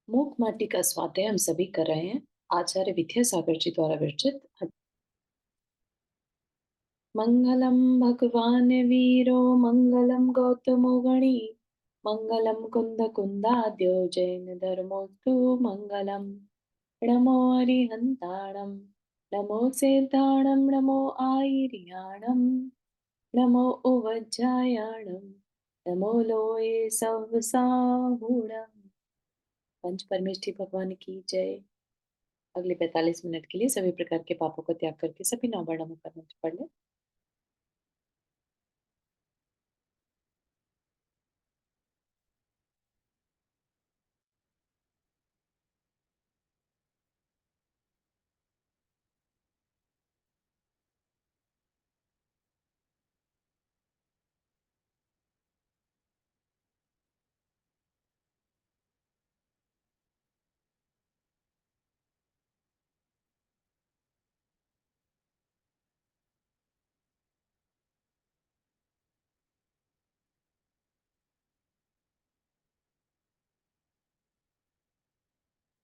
मूक माटी का स्वाध्याय हम सभी कर रहे हैं। आचार्य विद्यासागर जी द्वारा विरचित। मंगलम भगवान वीरो मंगलम गौतमो गणी मंगलम कुंद कुंदाद्यो जैन धर्मोस्तु मंगलम। नमो हरिहंताणम नमो सेताणम नमो आयर्याणम नमो उवज्जायाणम नमो लोये सवसाहुणम। पंच परमेष्ठी भगवान की जय। अगले 45 मिनट के लिए सभी प्रकार के पापों का त्याग करके सभी नववर्णों में मंत्र पढ़ ले।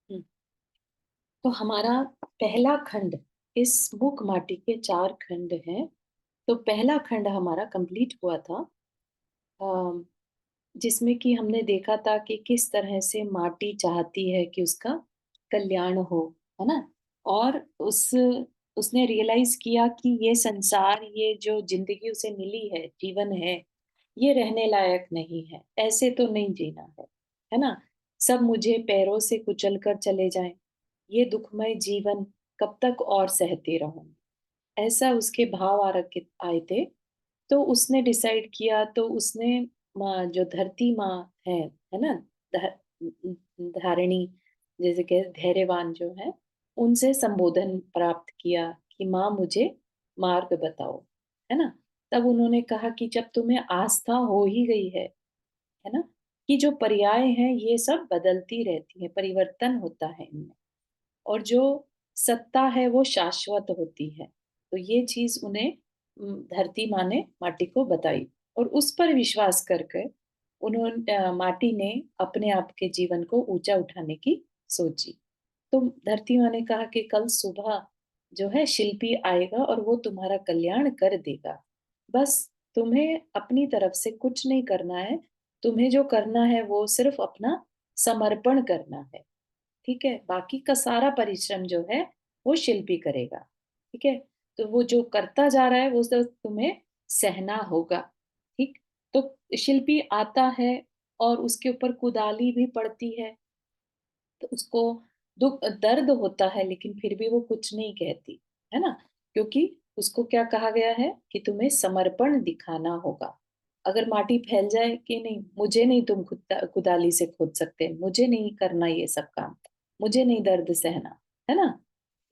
हम्म, तो हमारा पहला खंड, इस मूक माटी के 4 खंड हैं। तो पहला खंड हमारा कंप्लीट हुआ था, अम, जिसमें कि हमने देखा था कि किस तरह से माटी चाहती है कि उसका कल्याण हो, है ना। और उसने रियलाइज किया कि ये संसार, ये जो जिंदगी उसे मिली है, जीवन है, ये रहने लायक नहीं है। ऐसे तो नहीं जीना है ना। सब मुझे पैरों से कुचल कर चले जाएं, ये दुखमय जीवन कब तक और सहती रहूंगी। ऐसा उसके भाव आए थे। तो उसने डिसाइड किया, तो उसने जो धरती माँ है ना, धारिणी, जैसे कि धैर्यवान जो है, उनसे संबोधन प्राप्त किया कि माँ मुझे मार्ग बताओ, है ना। तब उन्होंने कहा कि जब तुम्हें आस्था हो ही गई है ना, कि जो पर्याय हैं ये सब बदलती रहती है, परिवर्तन होता है इनमें, और जो सत्ता है वो शाश्वत होती है। तो ये चीज उन्हें धरती माँ ने माटी को बताई, और उस पर विश्वास करके उन्होंने माटी ने अपने आप के जीवन को ऊंचा उठाने की सोची। तो धरती माँ ने कहा कि कल सुबह जो है शिल्पी आएगा और वो तुम्हारा कल्याण कर देगा। बस तुम्हें अपनी तरफ से कुछ नहीं करना है। तुम्हें जो करना है वो सिर्फ अपना समर्पण करना है। ठीक है, बाकी का सारा परिश्रम जो है वो शिल्पी करेगा। ठीक है, तो वो जो करता जा रहा है वो सब तुम्हें सहना होगा। ठीक। तो शिल्पी आता है और उसके ऊपर कुदाली भी पड़ती है, तो उसको दुख दर्द होता है, लेकिन फिर भी वो कुछ नहीं कहती, है ना। क्योंकि उसको क्या कहा गया है कि तुम्हें समर्पण दिखाना होगा। अगर माटी फैल जाए कि नहीं, मुझे नहीं तुम कुदाली से खोद सकते, मुझे नहीं करना ये सब काम, मुझे नहीं दर्द सहना, है ना।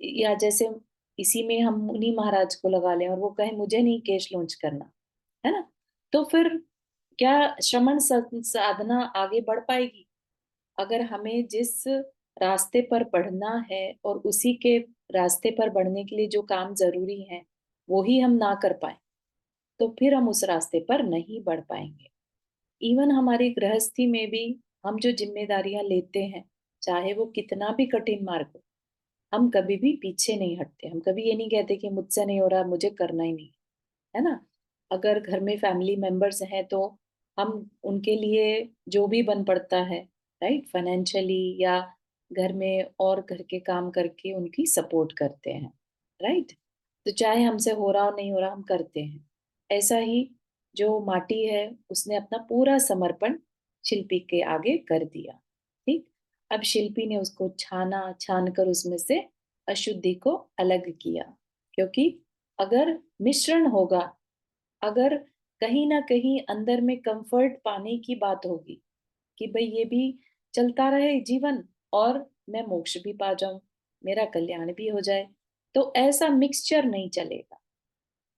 या जैसे इसी में हम मुनि महाराज को लगा लें और वो कहे मुझे नहीं केश लॉन्च करना, है ना। तो फिर क्या श्रमण साधना आगे बढ़ पाएगी? अगर हमें जिस रास्ते पर बढ़ना है और उसी के रास्ते पर बढ़ने के लिए जो काम जरूरी है वो ही हम ना कर पाए, तो फिर हम उस रास्ते पर नहीं बढ़ पाएंगे। इवन हमारी गृहस्थी में भी हम जो जिम्मेदारियां लेते हैं, चाहे वो कितना भी कठिन मार्ग हो, हम कभी भी पीछे नहीं हटते। हम कभी ये नहीं कहते कि मुझसे नहीं हो रहा, मुझे करना ही नहीं, है ना। अगर घर में फैमिली मेंबर्स हैं तो हम उनके लिए जो भी बन पड़ता है, राइट, फाइनेंशियली या घर में और घर के काम करके उनकी सपोर्ट करते हैं, राइट। तो चाहे हमसे हो रहा हो नहीं हो रहा, हम करते हैं। ऐसा ही जो माटी है, उसने अपना पूरा समर्पण शिल्पी के आगे कर दिया। ठीक। अब शिल्पी ने उसको छाना, छान कर उसमें से अशुद्धि को अलग किया। क्योंकि अगर मिश्रण होगा, अगर कहीं ना कहीं अंदर में कंफर्ट पाने की बात होगी कि भाई ये भी चलता रहे जीवन और मैं मोक्ष भी पा जाऊं, मेरा कल्याण भी हो जाए, तो ऐसा मिक्सचर नहीं चलेगा,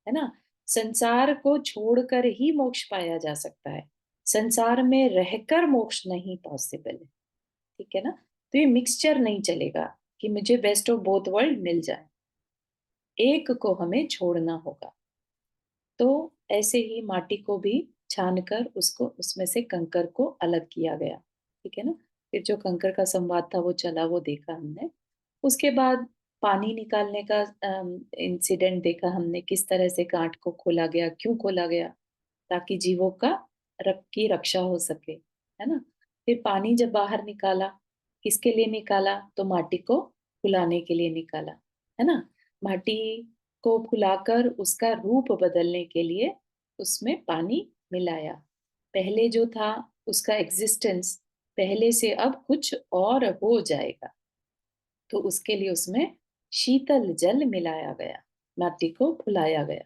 है ना। संसार को छोड़कर ही मोक्ष पाया जा सकता है, संसार में रहकर मोक्ष नहीं पॉसिबल है। ठीक है ना। तो ये मिक्सचर नहीं चलेगा कि मुझे बेस्ट ऑफ बोथ वर्ल्ड मिल जाए, एक को हमें छोड़ना होगा। तो ऐसे ही माटी को भी छान कर उसको उसमें से कंकर को अलग किया गया। ठीक है ना। फिर जो कंकर का संवाद था वो चला, वो देखा हमने। उसके बाद पानी निकालने का इंसिडेंट देखा हमने, किस तरह से गाँठ को खोला गया, क्यों खोला गया, ताकि जीवों का की रक्षा हो सके, है ना? फिर पानी जब बाहर निकाला, किसके लिए निकाला? तो माटी को फुलाने के लिए निकाला, है ना? माटी को फुलाकर उसका रूप बदलने के लिए उसमें पानी मिलाया। पहले जो था उसका एग्जिस्टेंस पहले से अब कुछ और हो जाएगा। तो उसके लिए उसमें शीतल जल मिलाया गया, माटी को फुलाया गया,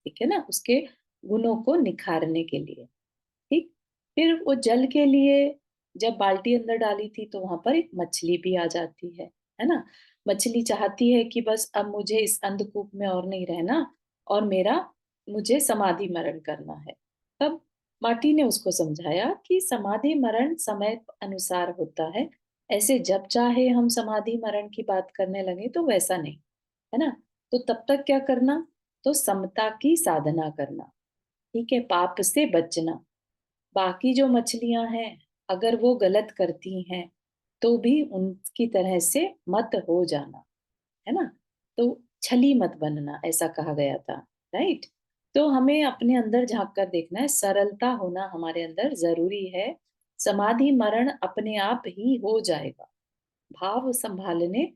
ठीक है ना? उसके गुणों को निखारने के लिए, ठीक? फिर वो जल के लिए जब बाल्टी अंदर डाली थी तो वहां पर एक मछली भी आ जाती है ना? मछली चाहती है कि बस अब मुझे इस अंधकूप में और नहीं रहना, और मुझे समाधि मरण करना है। तब माटी ने उसको समझाया कि समाधि मरण समय अनुसार होता है, ऐसे जब चाहे हम समाधि मरण की बात करने लगे तो वैसा नहीं, है ना? तो तब तक क्या करना? तो समता की साधना करना, ठीक है? पाप से बचना। बाकी जो मछलियां हैं, अगर वो गलत करती हैं तो भी उनकी तरह से मत हो जाना, है ना? तो छली मत बनना, ऐसा कहा गया था, राइट? तो हमें अपने अंदर झांक कर देखना है, सरलता होना हमारे अंदर जरूरी है। समाधि मरण अपने आप ही हो जाएगा। भाव संभालने,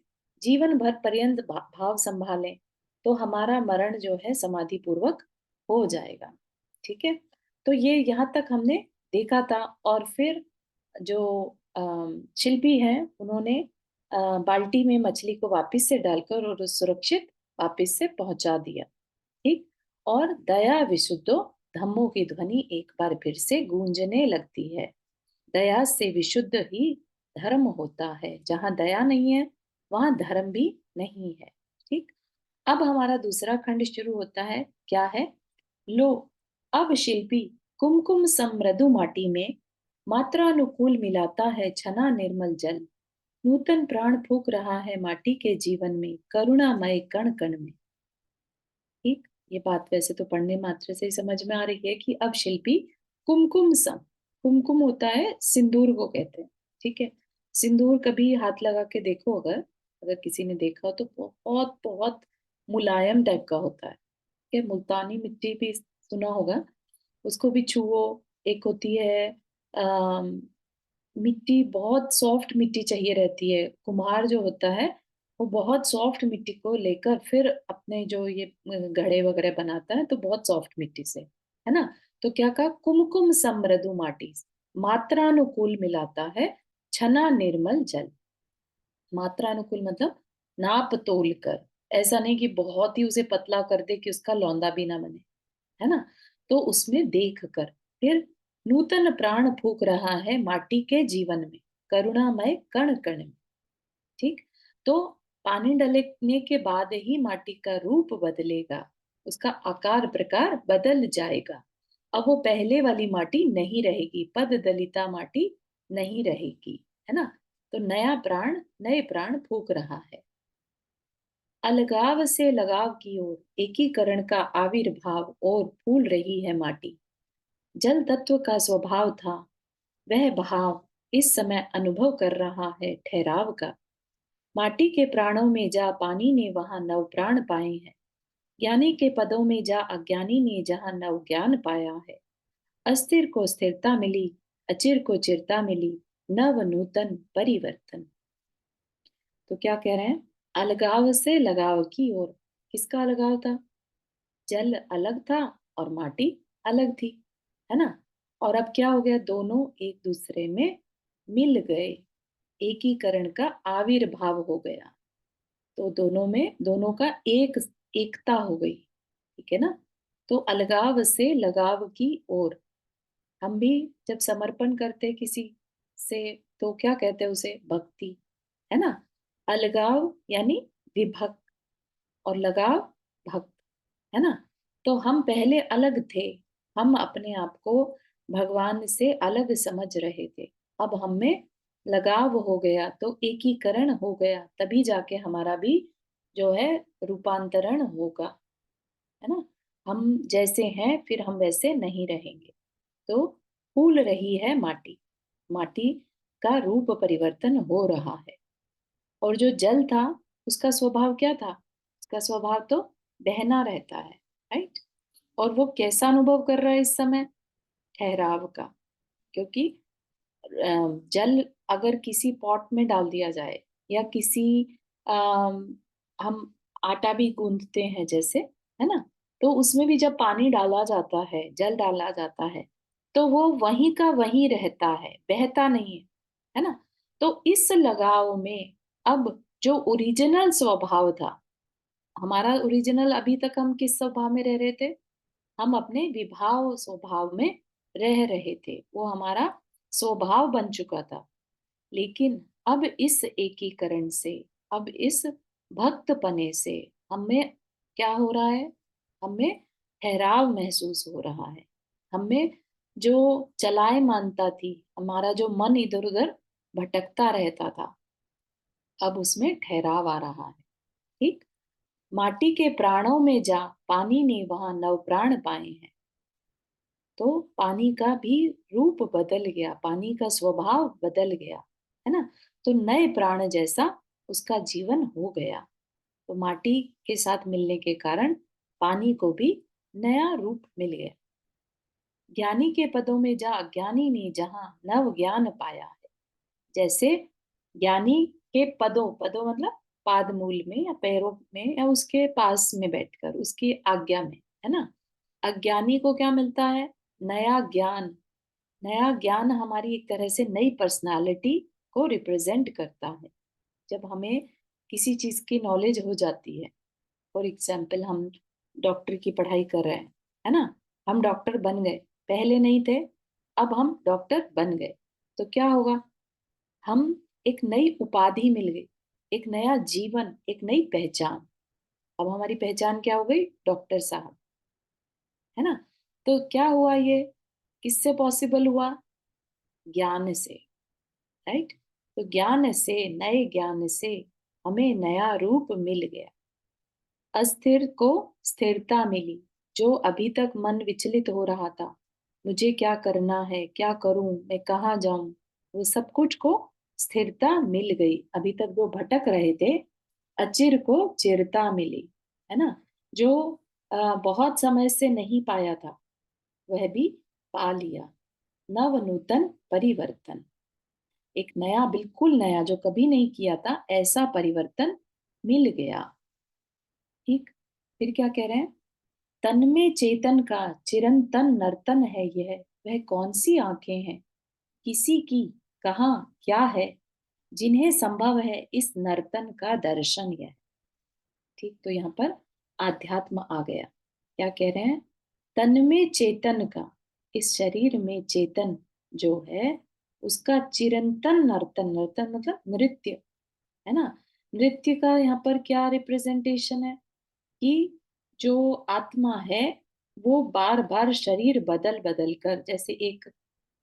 जीवन भर पर्यंत भाव संभालें तो हमारा मरण जो है समाधि पूर्वक हो जाएगा, ठीक है? तो ये यहाँ तक हमने देखा था। और फिर जो शिल्पी हैं उन्होंने बाल्टी में मछली को वापस से डालकर और सुरक्षित वापस से पहुंचा दिया, ठीक? और दया विशुद्धो धम्मों की ध्वनि एक बार फिर से गूंजने लगती है। दया से विशुद्ध ही धर्म होता है। जहां दया नहीं है वहां धर्म भी नहीं है, ठीक? अब हमारा दूसरा खंड शुरू होता है। क्या है? लो, अब शिल्पी कुमकुम समृदु माटी में मात्रानुकूल मिलाता है छना निर्मल जल। नूतन प्राण फूंक रहा है माटी के जीवन में, करुणामय कण कण में, ठीक? ये बात वैसे तो पढ़ने मात्र से ही समझ में आ रही है कि अब शिल्पी कुमकुम सम, कुमकुम होता है सिंदूर को कहते हैं, ठीक है? सिंदूर कभी हाथ लगा के देखो, अगर अगर किसी ने देखा हो तो बहुत बहुत मुलायम टाइप का होता है, ठीक है? मुल्तानी मिट्टी भी सुना होगा, उसको भी छुओ। एक होती है मिट्टी, बहुत सॉफ्ट मिट्टी चाहिए रहती है। कुम्हार जो होता है वो बहुत सॉफ्ट मिट्टी को लेकर फिर अपने जो ये घड़े वगैरह बनाता है, तो बहुत सॉफ्ट मिट्टी से, है ना? तो क्या कहा? कुमकुम समृदु माटी, मात्रानुकूल मिलाता है छना निर्मल जल। मात्रानुकूल मतलब नाप तोल कर, ऐसा नहीं कि बहुत ही उसे पतला कर दे कि उसका लौंदा भी ना बने, है ना? तो उसमें देख कर फिर नूतन प्राण फूक रहा है माटी के जीवन में, करुणामय कण कण में, ठीक? तो पानी डलने के बाद ही माटी का रूप बदलेगा, उसका आकार प्रकार बदल जाएगा। अब वो पहले वाली माटी नहीं रहेगी, पद दलिता माटी नहीं रहेगी, है ना? तो नया प्राण, नए प्राण फूक रहा है। अलगाव से लगाव की ओर एकीकरण का आविर्भाव और फूल रही है माटी। जल तत्व का स्वभाव था, वह भाव इस समय अनुभव कर रहा है ठहराव का। माटी के प्राणों में जा पानी ने वहां नव प्राण पाए हैं। ज्ञानी के पदों में जा अज्ञानी ने जहां नव ज्ञान पाया है। अस्थिर को स्थिरता मिली, अचिर को चिरता मिली, नव नूतन परिवर्तन। तो क्या कह रहे हैं? अलगाव से लगाव की ओर। किसका अलगाव था? जल अलग था और माटी अलग थी, है ना? और अब क्या हो गया? दोनों एक दूसरे में मिल गए, एकीकरण का आविर्भाव हो गया। तो दोनों का एकता हो गई, ठीक है ना? तो अलगाव से लगाव की ओर। हम भी जब समर्पण करते किसी से तो क्या कहते हैं उसे? भक्ति, है ना? अलगाव यानी विभक्त, और लगाव भक्त, है ना? तो हम पहले अलग थे, हम अपने आप को भगवान से अलग समझ रहे थे। अब हम में लगाव हो गया तो एकीकरण हो गया, तभी जाके हमारा भी जो है रूपांतरण होगा, है ना? हम जैसे हैं फिर हम वैसे नहीं रहेंगे। तो फूल रही है माटी, माटी का रूप परिवर्तन हो रहा है। और जो जल था उसका स्वभाव क्या था? उसका स्वभाव तो बहना रहता है, राइट? और वो कैसा अनुभव कर रहा है इस समय? ठहराव का। क्योंकि जल अगर किसी पॉट में डाल दिया जाए या किसी हम आटा भी गूंथते हैं जैसे, है ना, तो उसमें भी जब पानी डाला जाता है, जल डाला जाता है, तो वो वहीं का वहीं रहता है, बहता नहीं है ना? तो इस लगाव में अब जो ओरिजिनल स्वभाव था हमारा, ओरिजिनल अभी तक हम किस स्वभाव में रह रहे थे? हम अपने विभाव स्वभाव में रह रहे थे, वो हमारा स्वभाव बन चुका था। लेकिन अब इस एकीकरण से, अब इस भक्तपने से हमें क्या हो रहा है? हमें ठहराव महसूस हो रहा है। हमें जो चलाए मानता थी, हमारा जो मन इधर उधर भटकता रहता था, अब उसमें ठहराव आ रहा है। ठीक। माटी के प्राणों में जा पानी ने वहां नव प्राण पाए हैं। तो पानी का भी रूप बदल गया, पानी का स्वभाव बदल गया, है ना? तो नए प्राण जैसा उसका जीवन हो गया। तो माटी के साथ मिलने के कारण पानी को भी नया रूप मिल गया। ज्ञानी के पदों में जा अज्ञानी ने जहां नव ज्ञान पाया है। जैसे ज्ञानी के पदों, पदों मतलब पाद मूल में या पैरों में या उसके पास में बैठकर उसकी आज्ञा में, है ना, अज्ञानी को क्या मिलता है? नया ज्ञान। नया ज्ञान हमारी एक तरह से नई पर्सनालिटी को रिप्रेजेंट करता है। जब हमें किसी चीज की नॉलेज हो जाती है, फॉर एग्जाम्पल हम डॉक्टर की पढ़ाई कर रहे हैं, है ना, हम डॉक्टर बन गए, पहले नहीं थे, अब हम डॉक्टर बन गए, तो क्या होगा? हम एक नई उपाधि मिल गई, एक नया जीवन, एक नई पहचान। अब हमारी पहचान क्या हो गई? डॉक्टर साहब, है ना? तो क्या हुआ ये? किससे पॉसिबल हुआ? ज्ञान से, राइट? तो ज्ञान से, नए ज्ञान से हमें नया रूप मिल गया। अस्थिर को स्थिरता मिली। जो अभी तक मन विचलित हो रहा था, मुझे क्या करना है, क्या करूं, मैं कहाँ जाऊं, वो सब कुछ को स्थिरता मिल गई। अभी तक जो भटक रहे थे, अचिर को चिरता मिली, है ना? जो बहुत समय से नहीं पाया था, वह भी पा लिया। नव नूतन परिवर्तन, एक नया, बिल्कुल नया, जो कभी नहीं किया था ऐसा परिवर्तन मिल गया। ठीक। फिर क्या कह रहे हैं? तन में चेतन का चिरंतन नर्तन है यह, वह कौन सी आंखें हैं किसी की, कहाँ क्या है, जिन्हें संभव है इस नर्तन का दर्शन यह। ठीक। तो यहाँ पर आध्यात्म आ गया। क्या कह रहे हैं? तन में चेतन का, इस शरीर में चेतन जो है, उसका चिरंतन नर्तन, नर्तन मतलब नृत्य, है ना? नृत्य का यहाँ पर क्या रिप्रेजेंटेशन है? कि जो आत्मा है वो बार बार शरीर बदल बदल कर, जैसे एक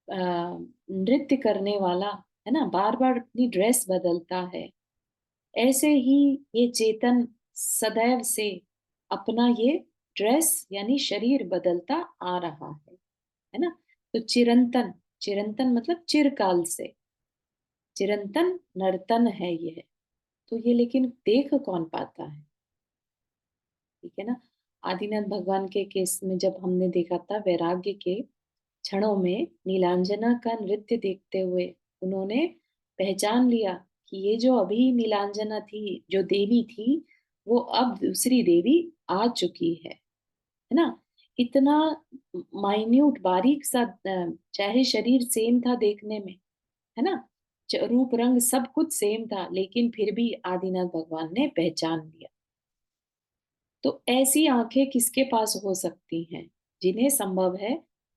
नृत्य करने वाला, है ना, बार बार अपनी ड्रेस बदलता है, ऐसे ही ये चेतन सदैव से अपना ये ड्रेस यानी शरीर बदलता आ रहा है ना? तो चिरंतन, चिरंतन मतलब चिरकाल से, चिरंतन नर्तन है ये। तो ये लेकिन देख कौन पाता है? ठीक है ना? आदिनाथ भगवान के केस में जब हमने देखा था, वैराग्य के क्षणों में नीलांजना का नृत्य देखते हुए उन्होंने पहचान लिया कि ये जो अभी नीलांजना थी, जो देवी थी, वो अब दूसरी देवी आ चुकी है ना? इतना माइन्यूट, बारीक सा, चाहे शरीर सेम था देखने में, है ना, रूप रंग सब कुछ सेम था, लेकिन फिर भी आदिनाथ भगवान ने पहचान लिया। तो ऐसी आंखें किसके पास हो सकती हैं जिन्हें संभव है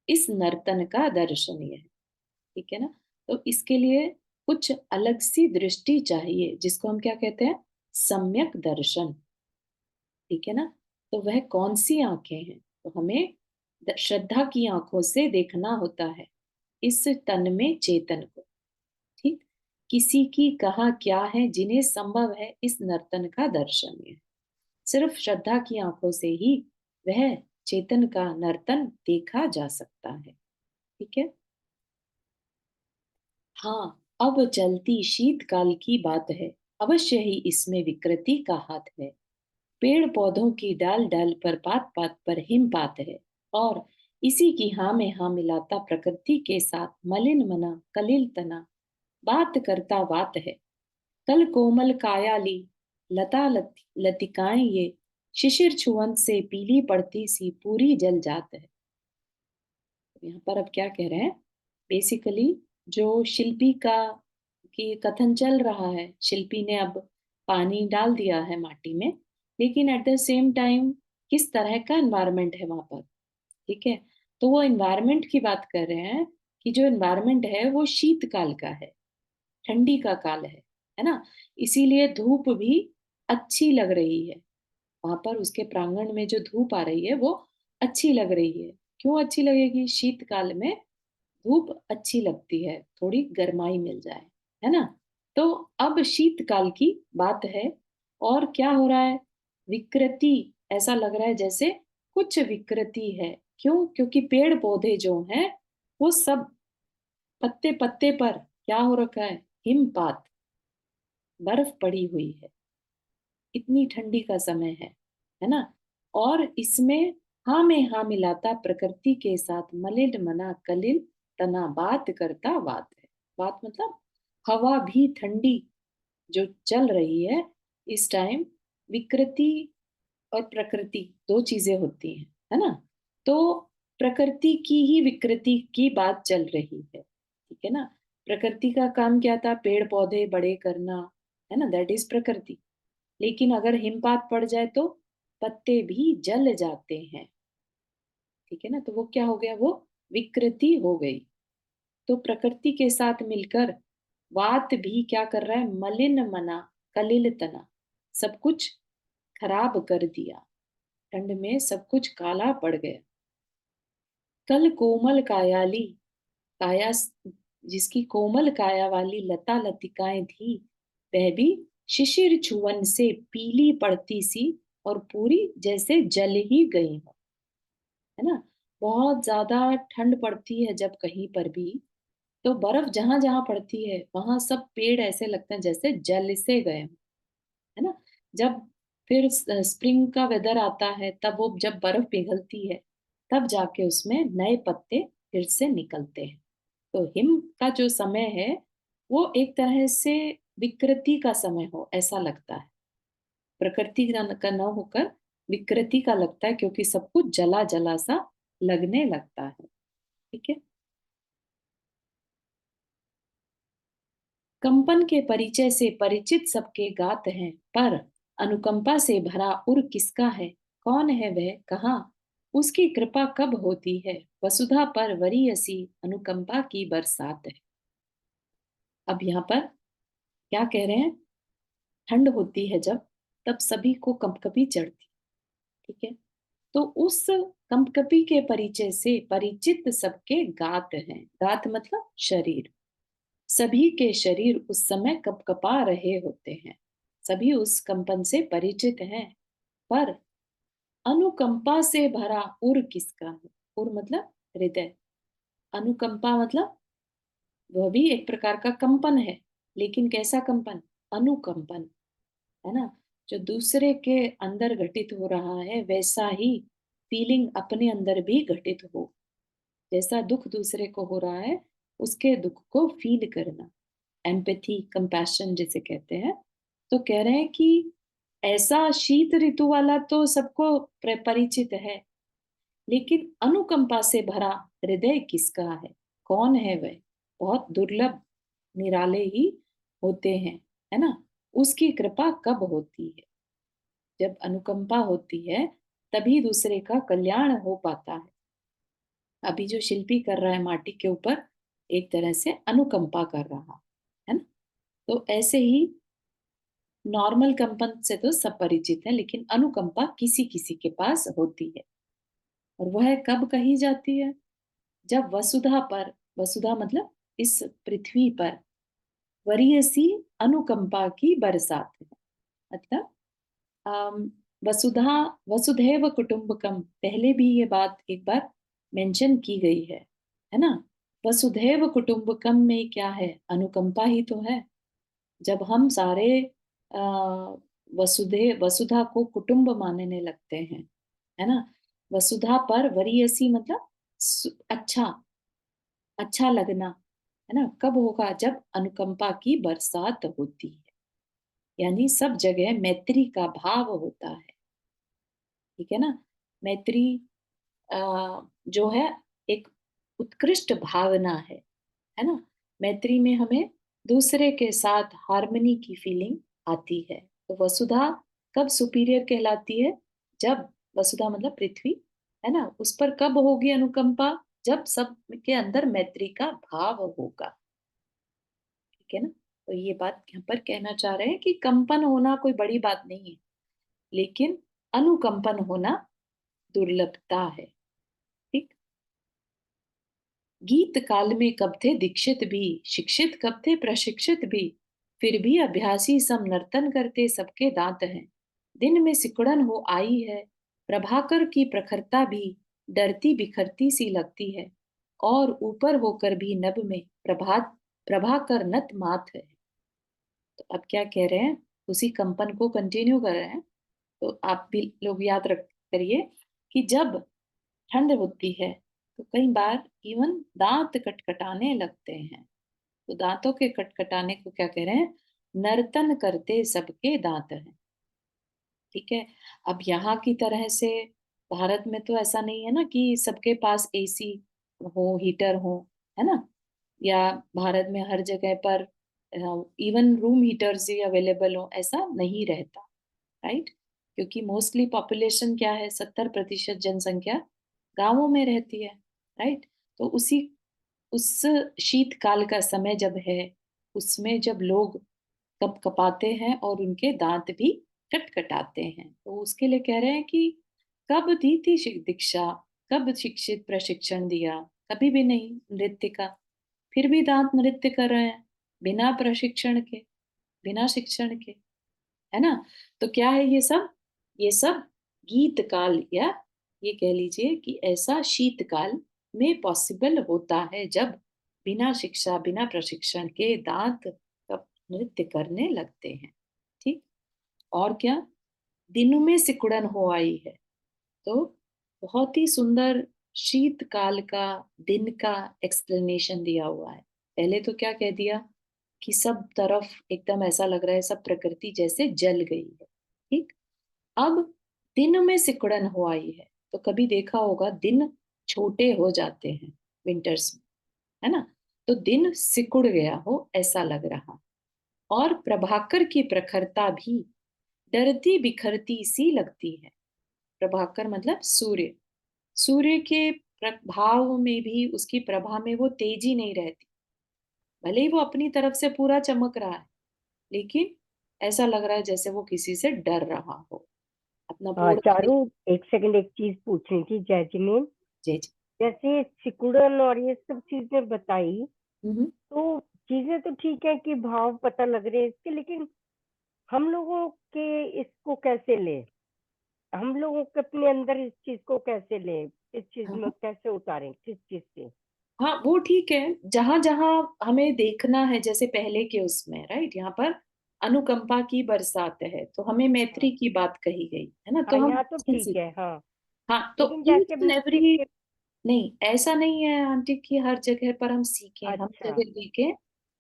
इस नर्तन का दर्शन? यह, ठीक है ना? तो इसके लिए कुछ अलग सी दृष्टि चाहिए, जिसको हम क्या कहते हैं? सम्यक दर्शन। ठीक है ना? तो वह कौन सी आंखें हैं? तो हमें श्रद्धा की आंखों से देखना होता है इस तन में चेतन को। ठीक। किसी की कहा क्या है, जिन्हें संभव है इस नर्तन का दर्शन? है सिर्फ श्रद्धा की आंखों से ही वह चेतन का नर्तन देखा जा सकता है। ठीक है। हाँ, अब चलती शीतकाल की बात है, अवश्य ही इसमें विकृति का हाथ है। पेड़ पौधों की डाल डाल पर पात पात पर हिमपात है, और इसी की हाँ में हाँ मिलाता प्रकृति के साथ मलिन मना कलिल तना बात करता बात है। कल कोमल कायाली लतिकाएं ये शिशिर छुअन से पीली पड़ती सी पूरी जल जात है। यहाँ पर अब क्या कह रहे हैं, बेसिकली जो शिल्पी का की कथन चल रहा है, शिल्पी ने अब पानी डाल दिया है माटी में, लेकिन एट द सेम टाइम किस तरह का एनवायरनमेंट है वहां पर, ठीक है। तो वो एनवायरनमेंट की बात कर रहे हैं कि जो एनवायरनमेंट है वो शीतकाल का है, ठंडी का काल है ना। इसीलिए धूप भी अच्छी लग रही है वहां पर, उसके प्रांगण में जो धूप आ रही है वो अच्छी लग रही है। क्यों अच्छी लगेगी, शीतकाल में धूप अच्छी लगती है, थोड़ी गर्माई मिल जाए, है ना। तो अब शीतकाल की बात है, और क्या हो रहा है, विकृति, ऐसा लग रहा है जैसे कुछ विकृति है। क्यों, क्योंकि पेड़ पौधे जो हैं वो सब पत्ते पत्ते पर क्या हो रखा है, हिमपात, बर्फ पड़ी हुई है, इतनी ठंडी का समय है ना। और इसमें हाँ में हाँ मिलाता प्रकृति के साथ मलिन मना कलिल तना बात करता बात है। बात मतलब हवा भी ठंडी जो चल रही है इस टाइम, विकृति और प्रकृति दो चीजें होती हैं, है ना। तो प्रकृति की ही विकृति की बात चल रही है, ठीक है ना। प्रकृति का काम क्या था, पेड़ पौधे बड़े करना, है ना, दैट इज प्रकृति। लेकिन अगर हिमपात पड़ जाए तो पत्ते भी जल जाते हैं, ठीक है ना। तो वो क्या हो गया, वो विकृति हो गई। तो प्रकृति के साथ मिलकर वात भी क्या कर रहा है, मलिन मना कलिल तना, सब कुछ खराब कर दिया, ठंड में सब कुछ काला पड़ गया। कल कोमल कायाली, काया जिसकी कोमल काया वाली लता लतिकाएं थी, वह भी शिशिर छुअन से पीली पड़ती सी और पूरी जैसे जल ही गई हो, है ना। बहुत ज्यादा ठंड पड़ती है जब कहीं पर भी, तो बर्फ जहां जहां पड़ती है वहां सब पेड़ ऐसे लगते हैं जैसे जल से गए हों, है ना। जब फिर स्प्रिंग का वेदर आता है, तब वो जब बर्फ पिघलती है तब जाके उसमें नए पत्ते फिर से निकलते हैं। तो हिम का जो समय है वो एक तरह से विकृति का समय हो ऐसा लगता है, प्रकृति का न होकर विकृति का लगता है, क्योंकि सब कुछ जला जला सा लगने लगता है, ठीक है। कंपन के परिचय से परिचित सबके गात हैं, पर अनुकंपा से भरा उर किसका है, कौन है वह, कहाँ उसकी कृपा कब होती है, वसुधा पर वरीयसी अनुकंपा की बरसात है। अब यहाँ पर क्या कह रहे हैं, ठंड होती है जब, तब सभी को कंपकपी चढ़ती, ठीक है। तो उस कंपकपी के परिचय से परिचित सबके गात हैं, गात मतलब शरीर, सभी के शरीर उस समय कपकपा रहे होते हैं, सभी उस कंपन से परिचित हैं। पर अनुकंपा से भरा उर किसका है, उर मतलब हृदय, अनुकंपा मतलब वह भी एक प्रकार का कंपन है, लेकिन कैसा कंपन, अनुकंपन, है ना। जो दूसरे के अंदर घटित हो रहा है वैसा ही फीलिंग अपने अंदर भी घटित हो, जैसा दुख दूसरे को हो रहा है उसके दुख को फील करना, एम्पैथी कंपैशन जिसे कहते हैं। तो कह रहे हैं कि ऐसा शीत ऋतु वाला तो सबको परिचित है, लेकिन अनुकंपा से भरा हृदय किसका है, कौन है वह, बहुत दुर्लभ निराले ही होते हैं, है ना। उसकी कृपा कब होती है, जब अनुकंपा होती है तभी दूसरे का कल्याण हो पाता है। अभी जो शिल्पी कर रहा है माटी के ऊपर, एक तरह से अनुकंपा कर रहा है ना। तो ऐसे ही नॉर्मल कंपन से तो सब परिचित है, लेकिन अनुकंपा किसी किसी के पास होती है, और वह कब कही जाती है, जब वसुधा पर, वसुधा मतलब इस पृथ्वी पर, वरीयसी अनुकंपा की बरसात है। मतलब अम, वसुधा, वसुधैव कुटुंबकम, पहले भी ये बात एक बार मेंशन की गई है ना। वसुधैव कुटुंबकम में क्या है? अनुकंपा ही तो है। जब हम सारे आ, वसुधा को कुटुंब मानने लगते हैं, है ना? वसुधा पर वरीयसी मतलब अच्छा, अच्छा लगना, है ना? कब होगा? जब अनुकंपा की बरसात होती है, यानी सब जगह मैत्री का भाव होता है। ठीक है ना? मैत्री अ, जो है एक उत्कृष्ट भावना है ना? मैत्री में हमें दूसरे के साथ हार्मनी की फीलिंग आती है। तो वसुधा कब सुपीरियर कहलाती है? जब वसुधा मतलब पृथ्वी, है ना? उस पर कब होगी अनुकंपा? जब सब के अंदर मैत्री का भाव होगा। ठीक है ना? तो ये बात यहाँ पर कहना चाह रहे हैं कि कंपन होना कोई बड़ी बात नहीं है, लेकिन अनुकंपन होना दुर्लभता है। ठीक। गीत काल में कब थे दीक्षित भी, शिक्षित कब थे प्रशिक्षित भी, फिर भी अभ्यासी सम नर्तन करते सबके दांत हैं। दिन में सिकुड़न हो आई है, प्रभाकर की प्रखरता भी डरती बिखरती सी लगती है, और ऊपर होकर भी नभ में प्रभाकर नत मात है। तो अब क्या कह रहे हैं? उसी कंपन को कंटिन्यू कर रहे हैं। तो आप भी लोग याद रख करिए कि जब ठंड होती है तो कई बार इवन दांत कटकटाने लगते हैं। तो दांतों के कटकटाने को क्या कह रहे हैं? नर्तन करते सबके दांत हैं। ठीक है। अब यहाँ की तरह से भारत में तो ऐसा नहीं है ना कि सबके पास एसी हो, हीटर हो, है ना? या भारत में हर जगह पर इवन रूम हीटर्स ही अवेलेबल हो, ऐसा नहीं रहता। राइट? क्योंकि मोस्टली पॉपुलेशन क्या है? 70% जनसंख्या गांवों में रहती है। राइट? तो उस शीतकाल का समय जब है, उसमें जब लोग कप कपाते हैं और उनके दांत भी खटखटाते हैं, तो उसके लिए कह रहे हैं कि कब दी थी दीक्षा, कब शिक्षित प्रशिक्षण दिया? कभी भी नहीं नृत्य का। फिर भी दांत नृत्य कर रहे हैं, बिना प्रशिक्षण के, बिना शिक्षण के, है ना? तो क्या है ये सब? ये सब गीत काल, या ये कह लीजिए कि ऐसा शीतकाल में पॉसिबल होता है जब बिना शिक्षा बिना प्रशिक्षण के दांत का नृत्य करने लगते हैं। ठीक। और क्या? दिनों में सिकुड़न हो आई है। तो बहुत ही सुंदर शीतकाल का, दिन का एक्सप्लेनेशन दिया हुआ है। पहले तो क्या कह दिया कि सब तरफ एकदम ऐसा लग रहा है, सब प्रकृति जैसे जल गई है। ठीक। अब दिन में सिकुड़न हो आई है। तो कभी देखा होगा दिन छोटे हो जाते हैं विंटर्स में, है ना? तो दिन सिकुड़ गया हो ऐसा लग रहा। और प्रभाकर की प्रखरता भी डरती बिखरती सी लगती है। प्रभाकर मतलब सूर्य। सूर्य के प्रभाव में भी, उसकी प्रभा में वो तेजी नहीं रहती। भले ही वो अपनी तरफ से पूरा चमक रहा है, लेकिन ऐसा लग रहा है जैसे वो किसी से डर रहा हो। अपना हाँ पूरा चारू, एक सेकंड, एक चीज पूछनी थी जैजमीन। जी जी। जैसे सिकुड़न और ये सब चीजें बताई, हम्म। तो चीजें तो ठीक है कि भाव पता लग रहे हैं इसके, लेकिन हम लोगों के इसको कैसे ले, हम लोगों के अपने अंदर इस चीज को कैसे ले, इस चीज में हाँ कैसे उतारें, किस चीज से? हाँ, वो ठीक है। जहां जहां हमें देखना है, जैसे पहले के उसमें, राइट, यहाँ पर अनुकंपा की बरसात है तो हमें मैत्री हाँ की बात कही गई है ना, तो हाँ, हम यहाँ तो उससे ठीक सीख। है, हाँ। हाँ, तो लेकिन ईच जैसे एंड एवरी, म्यूजिक। नहीं ऐसा नहीं है आंटी कि हर जगह पर हम सीखें, हम अच्छा। जगह देखें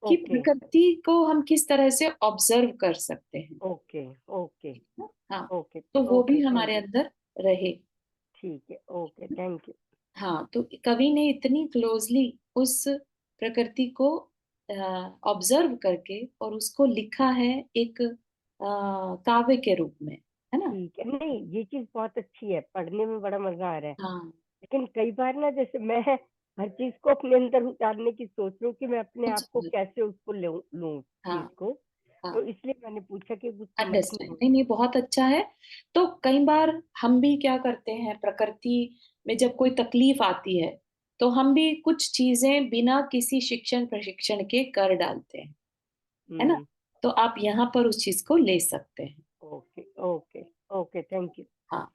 कि ओके। प्रकृति को हम किस तरह से ऑब्जर्व कर सकते हैं। ओके। ओके। हाँ, ओके। तो वो ओके, भी थैंक हमारे यू। अंदर रहे। ठीक है, ओके, थैंक यू। हाँ, तो कवि ने इतनी क्लोजली उस प्रकृति को ऑब्जर्व करके और उसको लिखा है एक काव्य के रूप में, है ना? ठीक है, नहीं ये चीज बहुत अच्छी है, पढ़ने में बड़ा मजा आ रहा है। हाँ, लेकिन कई बार ना, जैसे मैं हर चीज को अपने अंदर उतारने की सोच रही हूँ कि मैं अपने कुछ आप को कैसे उसको लूं हाँ चीज को। हाँ, तो इसलिए मैंने पूछा कि कुछ समझ अंडरस्टैंड, में। नहीं नहीं, बहुत अच्छा है। तो कई बार हम भी क्या करते हैं, प्रकृति में जब कोई तकलीफ आती है तो हम भी कुछ चीजें बिना किसी शिक्षण प्रशिक्षण के कर डालते हैं, है ना? हम्म। तो आप यहाँ पर उस चीज को ले सकते हैं। Okay. Okay. Okay, thank you. हाँ।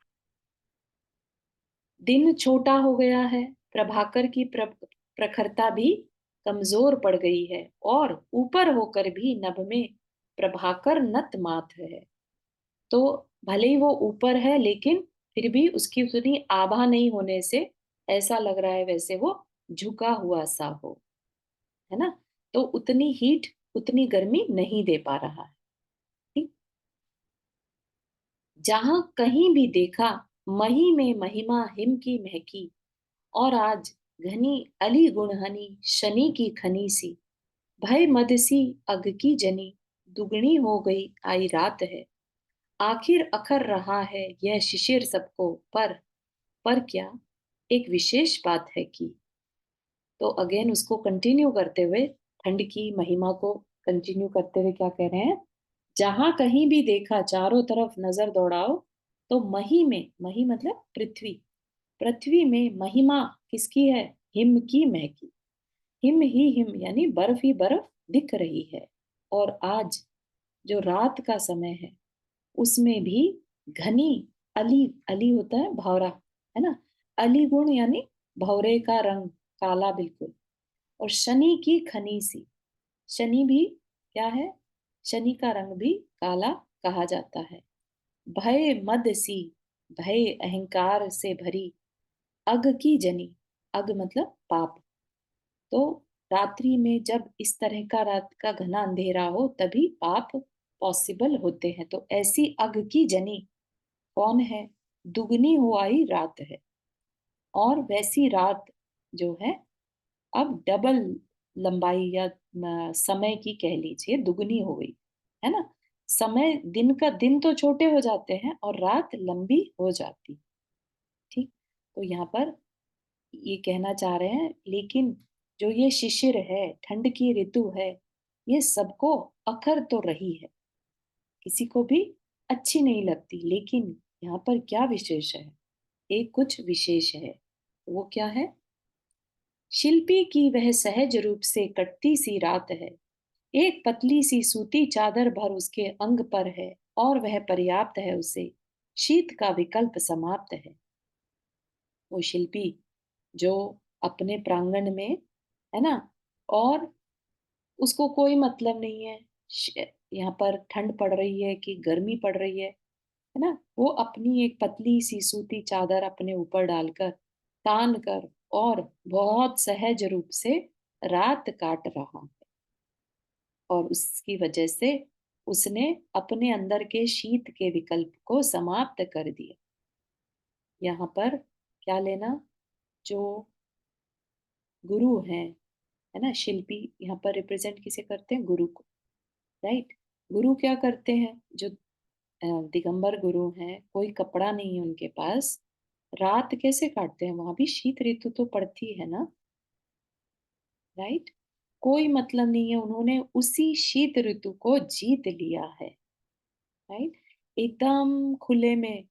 दिन छोटा हो गया है, प्रभाकर की प्रखरता भी कमजोर पड़ गई है और ऊपर होकर भी नभ में प्रभाकर नत माथ है। तो भले ही वो ऊपर है लेकिन फिर भी उसकी उतनी आभा नहीं होने से ऐसा लग रहा है वैसे वो झुका हुआ सा हो, है ना? तो उतनी हीट, उतनी गर्मी नहीं दे पा रहा है। ठीक? जहां कहीं भी देखा मही में महिमा हिम की महकी, और आज घनी अली गुणहनी शनि की खनी सी, भय मद सी अग की जनी, दुगनी हो गई आई रात है। आखिर अखर रहा है यह शिशिर सबको, पर क्या एक विशेष बात है कि। तो अगेन उसको कंटिन्यू करते हुए, ठंड की महिमा को कंटिन्यू करते हुए क्या कह रहे हैं, जहां कहीं भी देखा चारों तरफ नजर दौड़ाओ, तो मही मतलब पृथ्वी, पृथ्वी में महिमा किसकी है, हिम की महकी, हिम ही हिम यानी बर्फ ही बर्फ दिख रही है। और आज जो रात का समय है उसमें भी घनी, अली, अली होता है भौरा, है ना, अली गुण यानी भौरे का रंग, काला बिल्कुल, और शनि की खनी सी, शनि भी क्या है, शनि का रंग भी काला कहा जाता है। भय मद सी, भय अहंकार से भरी, अग की जनी, अग मतलब पाप। तो रात्रि में जब इस तरह का रात का घना अंधेरा हो तभी पाप पॉसिबल होते हैं। तो ऐसी अग की जनी कौन है, दुगनी हो आई रात है। और वैसी रात जो है अब डबल लंबाई या समय की कह लीजिए दुगनी हो गई, है ना। समय, दिन का दिन तो छोटे हो जाते हैं और रात लंबी हो जाती। ठीक। तो यहाँ पर ये कहना चाह रहे हैं, लेकिन जो ये शिशिर है, ठंड की ऋतु है, ये सबको अखर तो रही है, किसी को भी अच्छी नहीं लगती, लेकिन यहाँ पर क्या विशेष है, एक कुछ विशेष है। वो क्या है, शिल्पी की वह सहज रूप से कटती सी रात है, एक पतली सी सूती चादर भर उसके अंग पर है, और वह पर्याप्त है उसे, शीत का विकल्प समाप्त है। वो शिल्पी जो अपने प्रांगण में, है ना, और उसको कोई मतलब नहीं है यहाँ पर ठंड पड़ रही है कि गर्मी पड़ रही है ना, वो अपनी एक पतली सी सूती चादर अपने ऊपर डालकर, तान कर, और बहुत सहज रूप से रात काट रहा है। और उसकी वजह से उसने अपने अंदर के शीत के विकल्प को समाप्त कर दिया। यहाँ पर क्या लेना, जो गुरु है ना, शिल्पी यहाँ पर रिप्रेजेंट किसे करते हैं, गुरु को, राइट। गुरु क्या करते हैं, जो दिगंबर गुरु हैं, कोई कपड़ा नहीं है उनके पास, रात कैसे काटते हैं, वहां भी शीत ऋतु तो पड़ती है ना, राइट। कोई मतलब नहीं है, उन्होंने उसी शीत ऋतु को जीत लिया है, राइट। एकदम खुले में,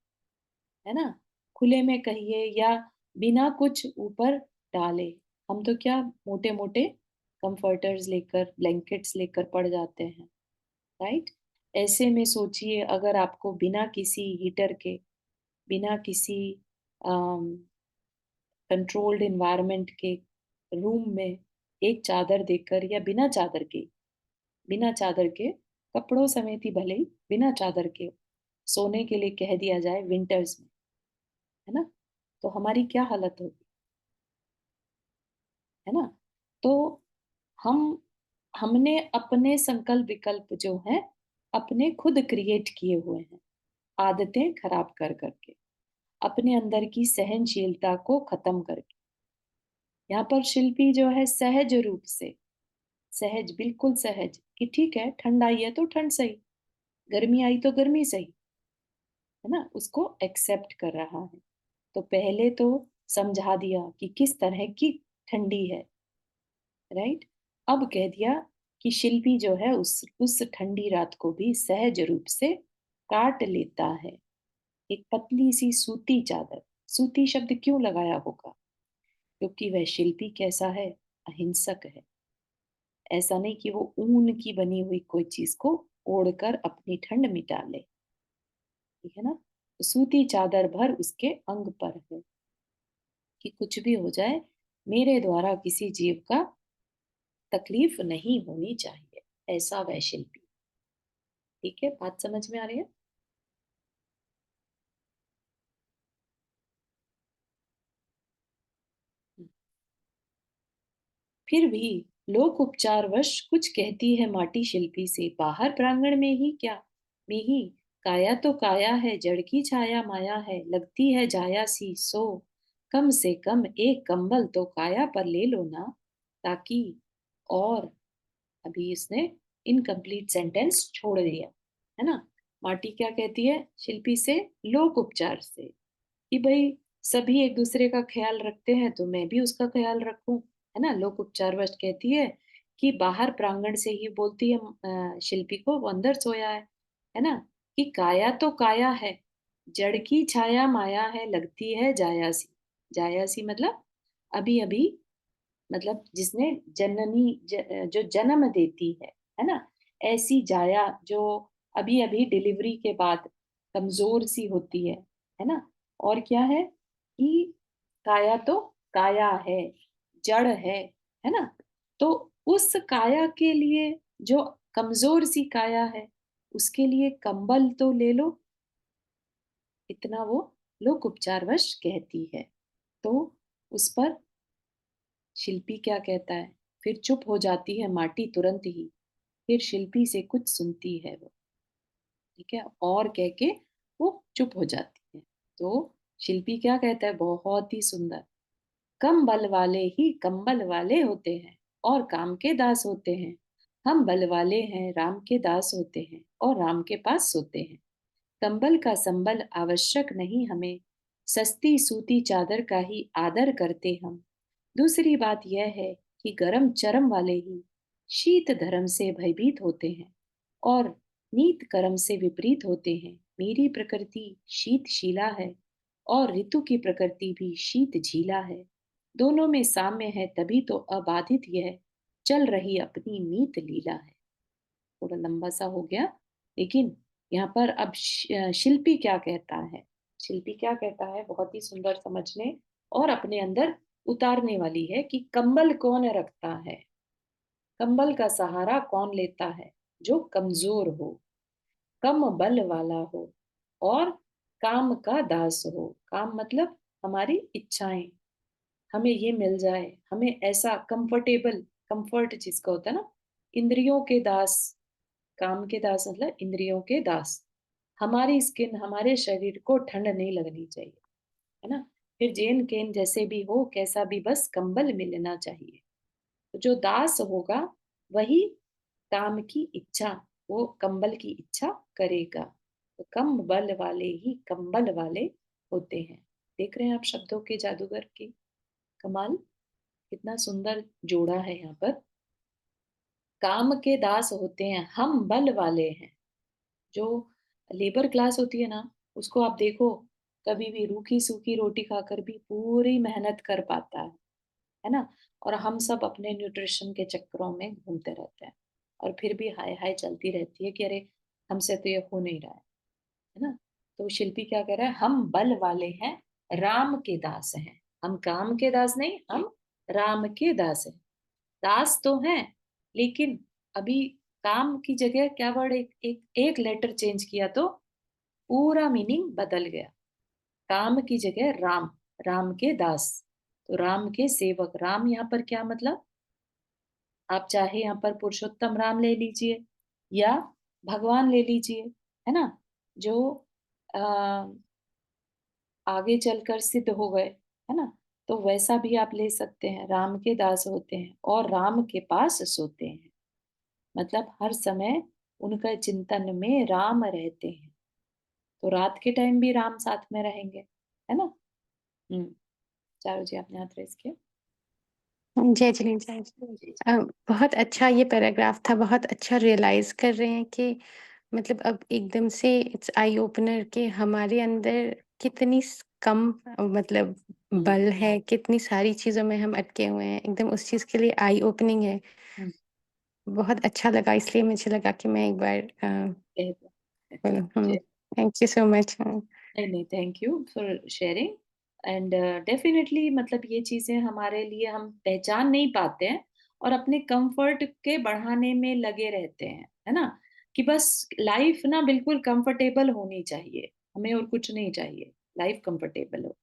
है ना, खुले में कहिए या बिना कुछ ऊपर डाले, हम तो क्या मोटे मोटे कंफर्टर्स लेकर, ब्लैंकेट्स लेकर पड़ जाते हैं, राइट। ऐसे में सोचिए, अगर आपको बिना किसी हीटर के, बिना किसी कंट्रोल्ड एनवायरनमेंट के रूम में एक चादर देकर, या बिना चादर के, कपड़ों समेत ही भले ही बिना चादर के सोने के लिए कह दिया जाए विंटर्स में, है ना, तो हमारी क्या हालत होगी, है ना। तो हम हमने अपने संकल्प विकल्प जो है अपने खुद क्रिएट किए हुए हैं, आदतें खराब कर करके, अपने अंदर की सहनशीलता को खत्म करके। यहाँ पर शिल्पी जो है सहज रूप से, सहज, बिल्कुल सहज, कि ठीक है ठंड आई है तो ठंड सही, गर्मी आई तो गर्मी सही, है ना, उसको एक्सेप्ट कर रहा है। तो पहले तो समझा दिया कि किस तरह की ठंडी है, राइट। अब कह दिया कि शिल्पी जो है उस ठंडी रात को भी सहज रूप से काट लेता है। एक पतली सी सूती चादर, सूती शब्द क्यों लगाया होगा, क्योंकि वह शिल्पी कैसा है, अहिंसक है। ऐसा नहीं कि वो ऊन की बनी हुई कोई चीज को ओढ़कर अपनी ठंड मिटा ले, ठीक है ना। तो सूती चादर भर उसके अंग पर है कि कुछ भी हो जाए, मेरे द्वारा किसी जीव का तकलीफ नहीं होनी चाहिए, ऐसा वह शिल्पी। ठीक है, बात समझ में आ रही है? फिर भी लोक उपचारवश कुछ कहती है माटी शिल्पी से, बाहर प्रांगण में ही क्या, में ही काया तो काया है, जड़ की छाया माया है, लगती है जाया सी, सो कम से कम एक कंबल तो काया पर ले लो ना, ताकि। और अभी इसने इनकम्प्लीट सेंटेंस छोड़ दिया, है ना। माटी क्या कहती है शिल्पी से, लोक उपचार से, कि भाई सभी एक दूसरे का ख्याल रखते हैं तो मैं भी उसका ख्याल रखूं, है ना। लोक उपचारवश कहती है कि बाहर प्रांगण से ही बोलती है शिल्पी को, वो अंदर सोया है ना, कि काया तो काया है, जड़ की छाया माया है, लगती है जायासी। जायासी मतलब अभी अभी, मतलब जिसने जो जन्म देती है ना, ऐसी जाया जो अभी अभी डिलीवरी के बाद कमजोर सी होती है ना। और क्या है कि काया तो काया है, जड़ है ना। तो उस काया के लिए, जो कमजोर सी काया है, उसके लिए कंबल तो ले लो, इतना वो लोक उपचारवश कहती है। तो उस पर शिल्पी क्या कहता है, फिर चुप हो जाती है माटी तुरंत ही, फिर शिल्पी से कुछ सुनती है वो, ठीक है, और कह के वो चुप हो जाती है। तो शिल्पी क्या कहता है, बहुत ही सुंदर, कम बल वाले ही कंबल वाले होते हैं और काम के दास होते हैं, हम बल वाले हैं, राम के दास होते हैं और राम के पास सोते हैं। कंबल का संबल आवश्यक नहीं हमें, सस्ती सूती चादर का ही आदर करते हम। दूसरी बात यह है कि गरम चरम वाले ही शीत धर्म से भयभीत होते हैं और नीत कर्म से विपरीत होते हैं। मेरी प्रकृति शीतशीला है और ऋतु की प्रकृति भी शीत झीला है। दोनों में साम्य है, तभी तो अबाधित यह चल रही अपनी नीत लीला है। थोड़ा लंबा सा हो गया, लेकिन यहाँ पर अब शिल्पी क्या कहता है, शिल्पी क्या कहता है, बहुत ही सुंदर समझने और अपने अंदर उतारने वाली है, कि कंबल कौन रखता है, कंबल का सहारा कौन लेता है, जो कमजोर हो, कम बल वाला हो और काम का दास हो। काम मतलब हमारी इच्छाएं, हमें ये मिल जाए, हमें ऐसा कंफर्टेबल, कंफर्ट जिसका होता है ना, इंद्रियों के दास, काम के दास मतलब इंद्रियों के दास। हमारी स्किन, हमारे शरीर को ठंड नहीं लगनी चाहिए, है ना। फिर जेन केन जैसे भी हो, कैसा भी, बस कंबल मिलना चाहिए। तो जो दास होगा वही काम की इच्छा, वो कंबल की इच्छा करेगा। तो कम बल वाले ही कंबल वाले होते हैं। देख रहे हैं आप शब्दों के जादूगर की कमाल, कितना सुंदर जोड़ा है यहाँ पर। काम के दास होते हैं, हम बल वाले हैं। जो लेबर क्लास होती है ना, उसको आप देखो, कभी भी रूखी सूखी रोटी खाकर भी पूरी मेहनत कर पाता है ना। और हम सब अपने न्यूट्रिशन के चक्करों में घूमते रहते हैं, और फिर भी हाय हाय चलती रहती है कि अरे हमसे तो ये हो नहीं रहा है ना। तो शिल्पी क्या कह रहा है, हम बल वाले हैं, राम के दास हैं। हम काम के दास नहीं, हम राम के दास हैं। दास तो हैं, लेकिन अभी काम की जगह क्या वर्ड, एक लेटर चेंज किया तो पूरा मीनिंग बदल गया। काम की जगह राम, राम के दास, तो राम के सेवक। राम यहाँ पर क्या मतलब, आप चाहे यहाँ पर पुरुषोत्तम राम ले लीजिए या भगवान ले लीजिए, है ना, जो आ, आगे चलकर सिद्ध हो गए, है ना। तो वैसा भी आप ले सकते हैं, राम के दास होते हैं और राम के पास सोते हैं, मतलब हर समय उनका चिंतन में राम रहते हैं। तो रात के टाइम भी राम साथ में रहेंगे, है ना। हम्म। चारू जी आपने हाथ रेस किया। जय जिनेन्द्र जय जिनेन्द्र। जी। बहुत अच्छा ये पैराग्राफ था, बहुत अच्छा रियलाइज़ कर रहे हैं कि मतलब अब एकदम से इट्स आई ओपनर कि हमारे अंदर कितनी कम मतलब हम्म। बल है, कितनी सारी चीज़ों में हम अटके हुए हैं, एकदम उस चीज़ के लिए आई ओपनिंग है। हम्म। बहुत अच्छा लगा, इसलिए मुझे लगा कि मैं एक बार कह दो। बोलूँ। जी। Thank you so much. नहीं नहीं, thank you for sharing. And definitely मतलब ये चीज़ें हमारे लिए हम पहचान नहीं पाते हैं और अपने कंफर्ट के बढ़ाने में लगे रहते हैं, है ना? कि बस लाइफ ना बिल्कुल कंफर्टेबल होनी चाहिए, हमें और कुछ नहीं चाहिए, लाइफ कंफर्टेबल हो।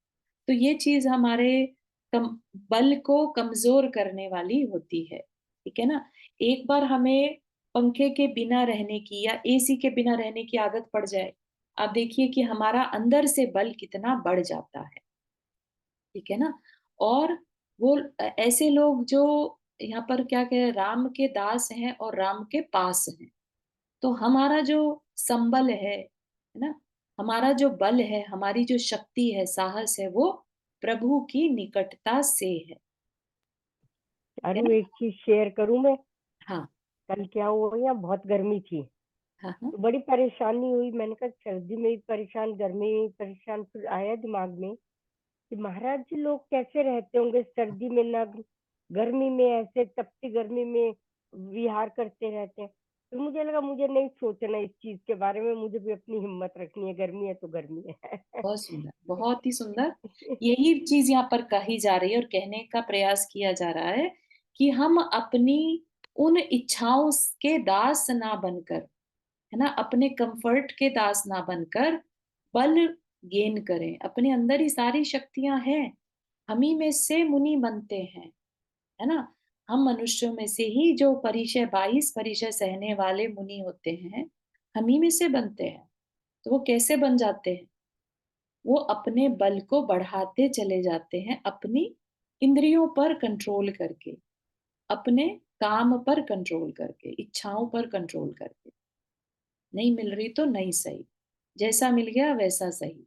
तो ये चीज़ हमारे कम बल को कमज़ोर करने वाली होती है, ठीक है ना? एक बार हमें पंखे के बिना रहने की या एसी के बिना रहने की आदत पड़ जाए, आप देखिए कि हमारा अंदर से बल कितना बढ़ जाता है। ठीक है ना? और वो ऐसे लोग जो यहाँ पर क्या कह रहे हैं, राम के दास हैं और राम के पास हैं। तो हमारा जो संबल है ना? हमारा जो बल है, हमारी जो शक्ति है, साहस है, वो प्रभु की निकटता से है। ठीक है अनु, ना? एक चीज़ शेयर करूँ मैं? हाँ, कल क्या हुआ, यहाँ बहुत गर्मी थी, हाँ, हाँ। तो बड़ी परेशानी हुई। मैंने कहा सर्दी में भी परेशान, गर्मी में भी परेशान। फिर आया दिमाग में कि महाराज जी लोग कैसे रहते होंगे सर्दी में, ना गर्मी में, ऐसे तपती गर्मी में विहार करते रहते हैं। तो मुझे लगा मुझे नहीं सोचना इस चीज के बारे में, मुझे भी अपनी हिम्मत रखनी है, गर्मी है तो गर्मी है। बहुत सुंदर, बहुत ही सुंदर। यही चीज़ यहाँ पर कही जा रही है और कहने का प्रयास किया जा रहा है कि हम अपनी उन इच्छाओं के दास ना बनकर, है ना? अपने कंफर्ट के दास ना बनकर बल गेन करें। अपने अंदर ही सारी शक्तियाँ हैं। हम ही में से मुनि बनते हैं, है ना? हम मनुष्यों में से ही जो परिचय 22 परिचय सहने वाले मुनि होते हैं, हम ही में से बनते हैं। तो वो कैसे बन जाते हैं? वो अपने बल को बढ़ाते चले जाते हैं, अपनी इंद्रियों पर कंट्रोल करके, अपने काम पर कंट्रोल करके, इच्छाओं पर कंट्रोल करके। नहीं मिल रही तो नहीं सही, जैसा मिल गया वैसा सही,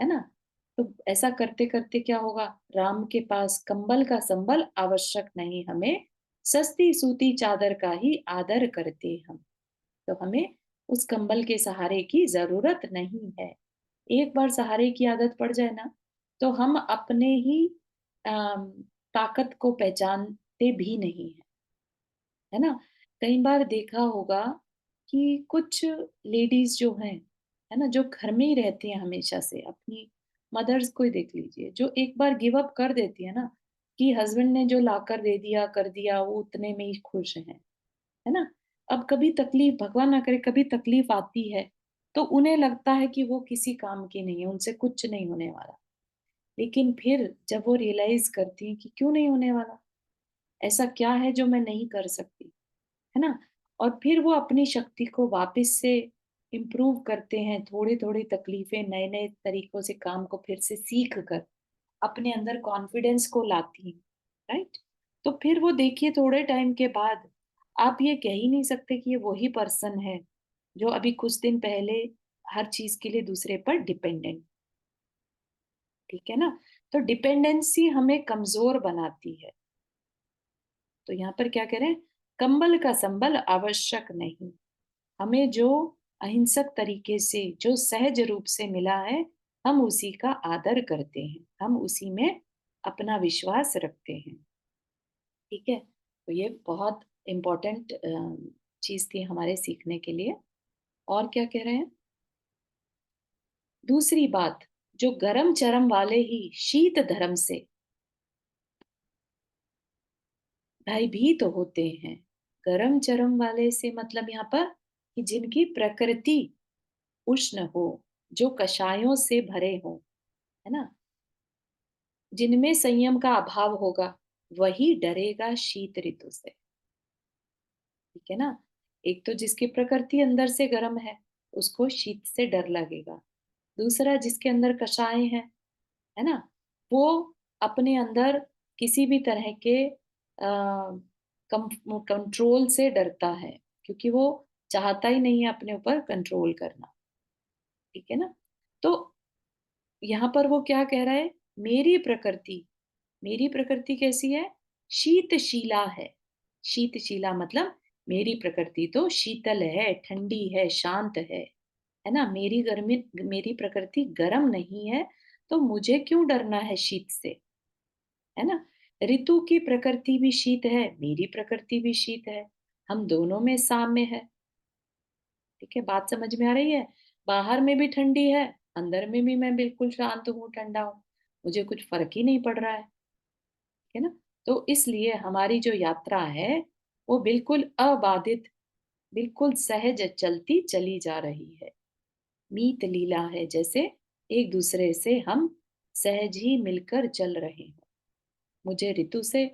है ना? तो ऐसा करते-करते क्या होगा? राम के पास कंबल का संबल आवश्यक नहीं हमें, सस्ती सूती चादर का ही आदर करते हम। तो हमें उस कंबल के सहारे की ज़रूरत नहीं है। एक बार सहारे की आदत पड़ जाए ना, तो हम अपने ही अम, ताकत को पहचानते भी नहीं हैं, है ना? कई बार देखा होगा कि कुछ लेडीज़ जो हैं, है ना? जो घर में ही रहती हैं हमेशा से, अपनी मदर्स को ही देख लीजिए, जो एक बार गिव अप कर देती है ना, कि हस्बैंड ने जो लाकर दे दिया, कर दिया, वो उतने में ही खुश हैं। है ना? अब कभी तकलीफ भगवान ना करे कभी तकलीफ आती है, तो उन्हें लगता है कि वो किसी काम की नहीं है, उनसे कुछ नहीं होने वाला। लेकिन फिर जब वो रियलाइज़ करती हैं कि क्यों नहीं होने वाला? ऐसा क्या है जो मैं नहीं कर सकती? है ना? और फिर वो अपनी शक्ति को वापस से इम्प्रूव करते हैं, थोड़ी-थोड़ी तकलीफें, नए-नए तरीकों से काम को फिर से सीख कर, अपने अंदर कॉन्फिडेंस को लाती हैं, राइट? तो फिर वो देखिए थोड़े टाइम के बाद आप ये कह ही नहीं सकते कि ये वही पर्सन है, जो अभी कुछ दिन पहले हर चीज़ के लिए दूसरे पर डिपेंडेंट, ठीक है ना? तो डिपेंडेंसी हमें कमज़ोर बनाती है। तो यहाँ पर क्या कह रहे हैं? कंबल का संबल आवश्यक नहीं। हमें जो अहिंसक तरीके से, जो सहज रूप से मिला है, हम उसी का आदर करते हैं। हम उसी में अपना विश्वास रखते हैं। ठीक है? तो ये बहुत इम्पोर्टेंट चीज़ थी हमारे सीखने के लिए। और क्या कह रहे हैं? दूसरी बात, जो गरम चरम वाले ही शीत धर्म से भयभीत होते हैं। गरम चरम वाले से मतलब यहाँ पर कि जिनकी प्रकृति उष्ण हो, जो कषायों से भरे हों, है ना? जिनमें संयम का अभाव होगा, वही डरेगा शीत ऋतु से। ठीक है ना? एक तो जिसकी प्रकृति अंदर से गर्म है, उसको शीत से डर लगेगा। दूसरा जिसके अंदर कषाय है ना? वो अपने अंदर किसी भी तरह के कंट्रोल से डरता है, क्योंकि वो चाहता ही नहीं है अपने ऊपर कंट्रोल करना। ठीक है ना? तो यहाँ पर वो क्या कह रहा है? मेरी प्रकृति कैसी है? शीतशीला है। शीतशीला मतलब मेरी प्रकृति तो शीतल है, ठंडी है, शांत है ना? मेरी प्रकृति गर्म नहीं है, तो मुझे क्यों डरना है शीत से, है ना? ऋतु की प्रकृति भी शीत है, मेरी प्रकृति भी शीत है। हम दोनों में साम्य है। ठीक है, बात समझ में आ रही है? बाहर में भी ठंडी है, अंदर में भी मैं बिल्कुल शांत हूँ, ठंडा हूँ। मुझे कुछ फ़र्क ही नहीं पड़ रहा है ना? तो इसलिए हमारी जो यात्रा है, वो बिल्कुल अबाधित, बिल्कुल सहज चलती चली जा रही है। मीत लीला है, जैसे एक-दूसरे से हम सहज ही मिलकर चल रहे हों। मुझे ऋतु से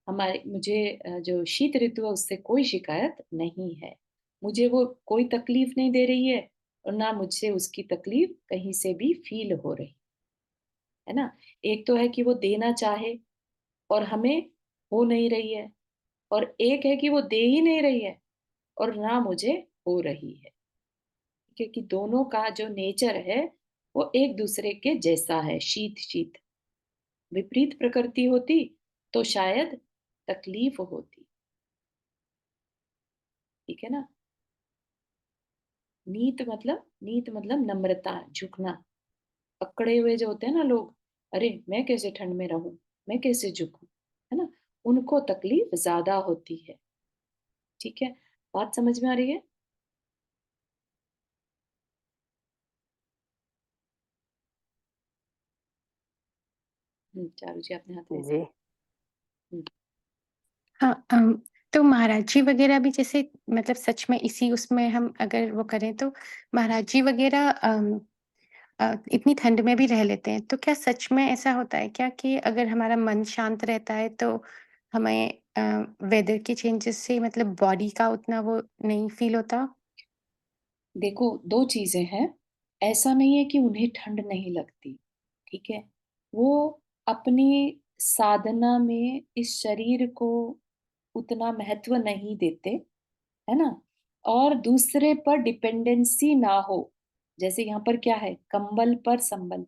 मुझे जो शीत ऋतु है उससे कोई शिकायत नहीं है। मुझे वो कोई तकलीफ नहीं दे रही है और ना मुझसे उसकी तकलीफ कहीं से भी फ़ील हो रही, है ना? एक तो है कि वो देना चाहे और हमें हो नहीं रही है, और एक है कि वो दे ही नहीं रही है और ना मुझे हो रही है। क्योंकि दोनों का जो नेचर है, वो एक-दूसरे के जैसा है, शीत-शीत। विपरीत प्रकृति होती, तो शायद तकलीफ होती, ठीक है ना? नीत मतलब नम्रता, झुकना। अकड़े हुए जो होते हैं ना लोग, "अरे! मैं कैसे ठंड में रहूँ? मैं कैसे झुकूँ?" है ना? उनको तकलीफ ज़्यादा होती है, ठीक है? बात समझ में आ रही है? चारू जी आपने हाथ रेज़ जी। किया। हुँ, हाँ, तो महाराज जी वग़ैरह भी जैसे मतलब सच में इसी उसमें हम अगर वो करें तो महाराज जी वग़ैरह इतनी ठंड में भी रह लेते हैं। तो क्या सच में ऐसा होता है क्या कि अगर हमारा मन शांत रहता है तो हमें वेदर के चेंजेस से मतलब बॉडी का उतना वो नहीं फ़ील होता? देखो 2 चीज़ें हैं, ऐसा नहीं है कि उन्हें ठंड नहीं लगती, ठीक है? वो अपनी साधना में इस शरीर को उतना महत्व नहीं देते, है ना? और दूसरे पर डिपेंडेंसी ना हो। जैसे यहाँ पर क्या है, कंबल पर संबल,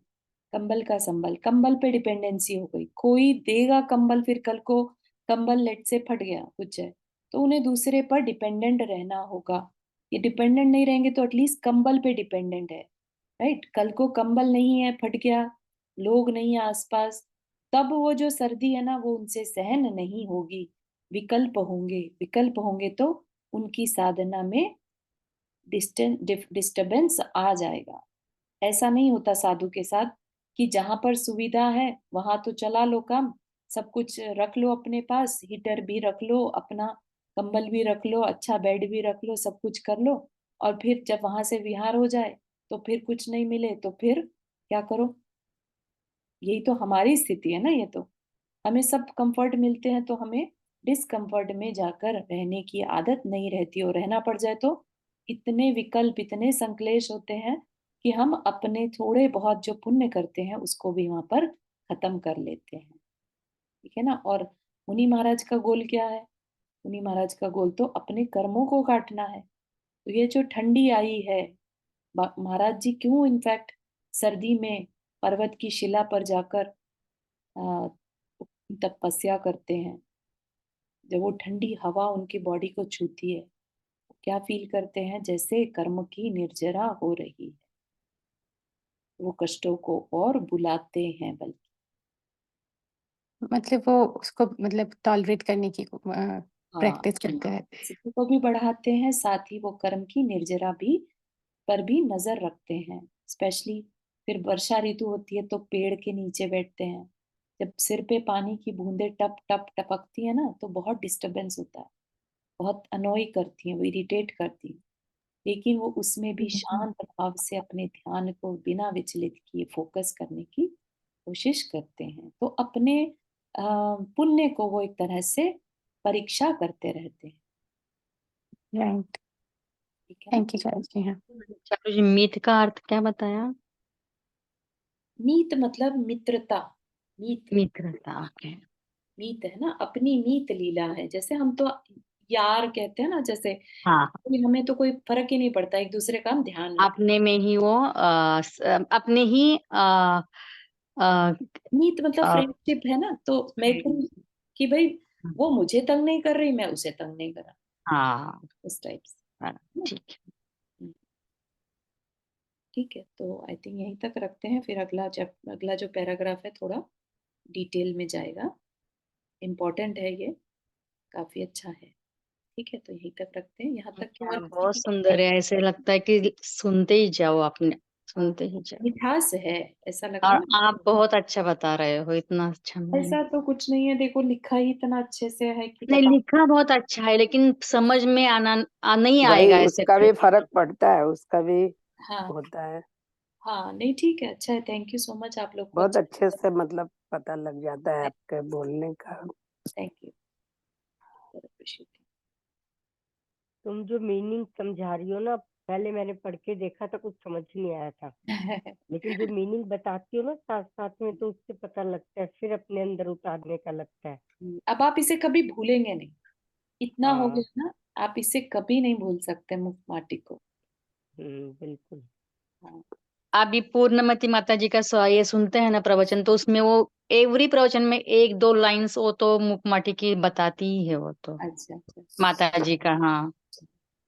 कंबल का संबल, कंबल पे डिपेंडेंसी हो गई। कोई देगा कंबल, फिर कल को कंबल लेट से फट गया, कुछ है, तो उन्हें दूसरे पर डिपेंडेंट रहना होगा। ये डिपेंडेंट नहीं रहेंगे तो एटलीस्ट कंबल पे डिपेंडेंट है, राइट? कल को कंबल नहीं है, फट गया, लोग नहीं है आस-पास, तब वो जो सर्दी है ना, वो उनसे सहन नहीं होगी। विकल्प होंगे तो उनकी साधना में डिस्टर्बेंस आ जाएगा। ऐसा नहीं होता साधु के साथ कि जहाँ पर सुविधा है वहां तो चला लो काम, सब कुछ रख लो अपने पास, हीटर भी रख लो, अपना कंबल भी रख लो, अच्छा बेड भी रख लो, सब कुछ कर लो, और फिर जब वहां से विहार हो जाए तो फिर कुछ नहीं मिले तो फिर क्या करो? यही तो हमारी स्थिति है ना, ये तो। हमें सब कंफर्ट मिलते हैं तो हमें डिस्कम्फर्ट में जाकर रहने की आदत नहीं रहती, और रहना पड़ जाए तो इतने विकल्प, इतने संक्लेश होते हैं कि हम अपने थोड़े बहुत जो पुण्य करते हैं उसको भी वहां पर खत्म कर लेते हैं, ठीक है ना? और मुनि महाराज का गोल क्या है? मुनि महाराज का गोल तो अपने कर्मों को काटना है। तो ये जो ठंडी आई है, महाराज जी क्यों इनफैक्ट सर्दी में पर्वत की शिला पर जाकर अ, तपस्या करते हैं। जब वो ठंडी हवा उनकी बॉडी को छूती है, क्या फ़ील करते हैं? जैसे कर्म की निर्जरा हो रही है। वो कष्टों को और बुलाते हैं बल्कि। मतलब वो उसको मतलब टॉलरेट करने की हाँ, प्रैक्टिस करते हैं। स्थिति को भी बढ़ाते हैं, साथ ही वो कर्म की निर्जरा भी पर भी नज़र रखते हैं। स्पेशली फिर वर्षा ऋतु होती है तो पेड़ के नीचे बैठते हैं। जब सिर पे पानी की बूँदें टप-टप टपकती हैं ना, तो बहुत डिस्टर्बेंस होता है। बहुत अनॉय करती हैं, वो इरिटेट करती हैं। लेकिन वो उसमें भी शांत भाव से अपने ध्यान को बिना विचलित किए फ़ोकस करने की कोशिश करते हैं। तो अपने पुण्य को वो एक तरह से परीक्षा करते रहते हैं, राइट, ठीक है ना? थैंक यू चारू जी। हाँ। चारू जी, मीत का अर्थ क्या बताया? मीत मतलब मित्रता, मीत, मित्रता, ओके। मीत है ना, अपनी मीत लीला है। जैसे हम तो यार कहते हैं ना, जैसे हाँ, कोई हमें तो कोई फ़र्क ही नहीं पड़ता, एक-दूसरे का हम ध्यान रख, अपने में ही वो अपने ही अ, मीत मतलब अ, फ्रेंडशिप है ना, तो मैत्री, कि भई वो मुझे तंग नहीं कर रही, मैं उसे तंग नहीं कर रहा, हाँ, उस टाइप से, हाँ, है ना? ठीक है। हुँ, ठीक है, तो आई थिंक यहीं तक रखते हैं, फिर अगला जो पैराग्राफ है थोड़ा डिटेल में जाएगा, इम्पोर्टेंट है ये, काफ़ी अच्छा है, ठीक है? तो यहीं तक रखते हैं, यहाँ तक क्या हाँ, किसी बहुत की सुंदर है, ऐसे लगता है कि सुनते ही जाओ आपने। सुनते ही चलो। मिठास है, ऐसा लगता और है। आप बहुत अच्छा बता रहे हो, इतना अच्छा नहीं। ऐसा तो कुछ नहीं है, देखो लिखा ही इतना अच्छे से है कि नहीं, बता। लिखा बहुत अच्छा है, लेकिन समझ में नहीं वही आएगा ऐसे उसका भी पढ़ के। फर्क पड़ता है, उसका भी हाँ होता है। हाँ, नहीं ठीक है, अच्छा है, थैंक यू सो मच, आप लोग को बहुत अच्छा अच्छे से मतलब पता लग जाता है आपके बोलने का। Thank you, appreciate. तुम जो मीनिंग समझा रही हो ना, पहले मैंने पढ़ के देखा था, कुछ समझ नहीं आया था, लेकिन जो मीनिंग बताती हो ना साथ साथ में, तो उससे पता लगता है, फिर अपने अंदर उतारने का लगता है। अब आप इसे कभी भूलेंगे नहीं, इतना हो हाँ। गया ना, आप इसे कभी नहीं भूल सकते मुफ्त माटी को। बिल्कुल। हाँ, अभी पूर्णमती माता जी का ये सुनते हैं ना प्रवचन, तो उसमें वो एवरी प्रवचन में 1-2 लाइन्स वो तो मुखमाटी की बताती ही है, वो तो अच्छा अच्छा, माता जी का। हाँ,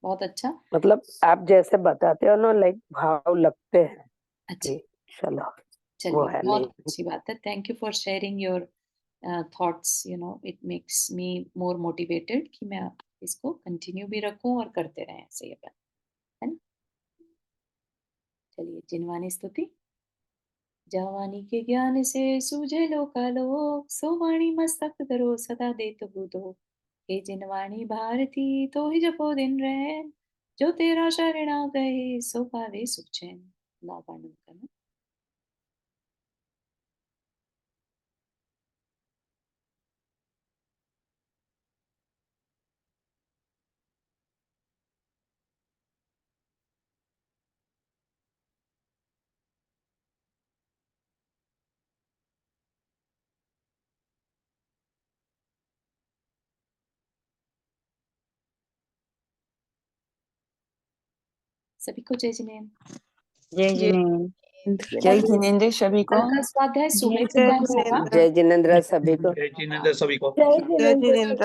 बहुत अच्छा। मतलब आप जैसे बताते हो ना, लाइक भाव लगते हैं अच्छा, कि चलो वो चलिए, है बहुत नहीं। अच्छी बात है, thank you for sharing your thoughts, you know it makes me more motivated कि मैं इसको कंटिन्यू भी रखूं और करते रहें ऐसे, ये बात है ना। चलिए, जिनवानी स्तुति। जवानी के ज्ञान से सूझे लोकालोक, सो वाणी मस्तक धरो सदा देत बुधो। हे जिनवाणी भारती तो ही जपो दिन रैन, जो तेरा शरण आ गए सो पावे सुख चैन। लाभ आनंद करना। सभी को जय जिनेन्द्र। जय जय जिनेन्द्र। जय जिनेन्द्र सभी को। कल का स्वाध्याय सुबह के जय टाइम होगा। जिनेन्द्र। जय जिनेन्द्र सभी को। जय जिनेन्द्र सभी को। जय जिनेन्द्र।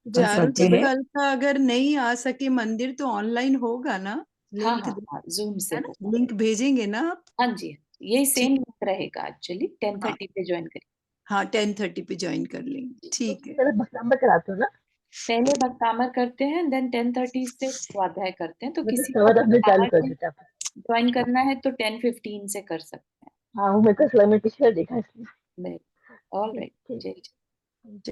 चारू जी, जी। कल का अगर नहीं आ सके मंदिर तो ऑनलाइन होगा ना? हाँ लिंक हाँ हाँ, जूम से है ना? होगा। लिंक भेजेंगे ना आप? हाँ जी, यही सेम ठीक। लिंक रहेगा एक्चुअली, 10:30 पे ज्वाइन करिए। हाँ, 10:30 पे ज्वाइन कर लेंगे, ठीक है। पहले भक्तामर करते हैं, देन 10:30 से स्वाध्याय करते हैं, तो किसी को चालू भक्तामर कर में देते आप। ज्वाइन करना है तो 10:15 से कर सकते हैं। हाँ, वो मैं तो स्लाइड में पिछले देखा इसलिए। ऑल राइट, ठीक। जय जय।